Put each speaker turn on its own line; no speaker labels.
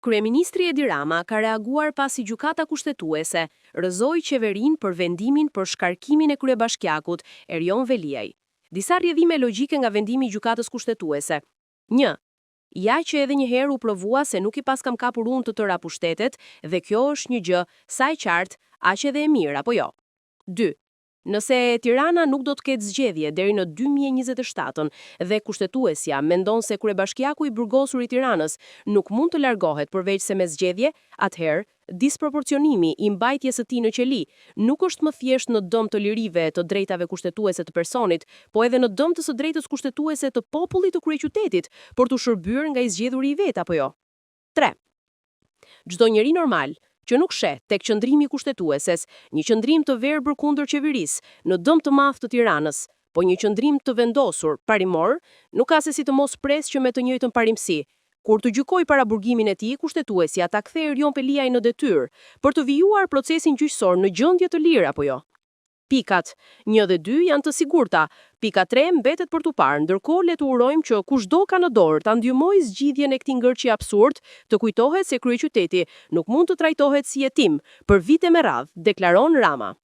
Kryeministri Edi Rama ka reaguar pasi gjykata kushtetuese rrëzoi qeverinë për vendimin për shkarkimin e kryebashkiakut Erion Veliaj. Disa rrjedhime logjike nga vendimi i gjykatës kushtetuese. 1. Ja që edhe një herë u provua se nuk i paskam kapur unë të tëra pushtetet dhe kjo është një gjë sa e qartë, aq edhe e mirë apo jo. 2. Nëse Tirana nuk do të ketë zgjedhje deri në 2027 dhe kushtetuesja mendon se kryebashkiaku i burgosur i Tiranës nuk mund të largohet përveç se me zgjedhje, atëherë disproporcionimi i mbajtjes së tij në qeli nuk është më thjesht në dëm të lirive të drejtave kushtetuese të personit, po edhe në dëm të së drejtës kushtetuese të popullit të kryeqytetit për të shërbyer nga i zgjedhuri i vet apo jo. 3. Çdo njeri normal që nuk sheh tek qëndrimi kushtetueses një qëndrim të verbër kundër qeverisë në dëm të madh të Tiranës, po një qëndrim të vendosur parimor, nuk ka se si të mos presë që me të njëjtën parimësi, kur të gjykoj para burgimin e tij, kushtetuesja ta kthejë Erion Veliaj në detyrë për të vijuar procesin gjyqësor në gjendje të lirë apo jo. Pikat 1 dhe 2 janë të sigurta, pika 3 mbetet për tu parë, ndërkohë le të urojmë që kushdo ka në dorë ta ndihmojë zgjidhjen e këtij ngërçi absurd, të kujtohet se kryeqyteti nuk mund të trajtohet si jetim për vite me radhë, deklaron Rama.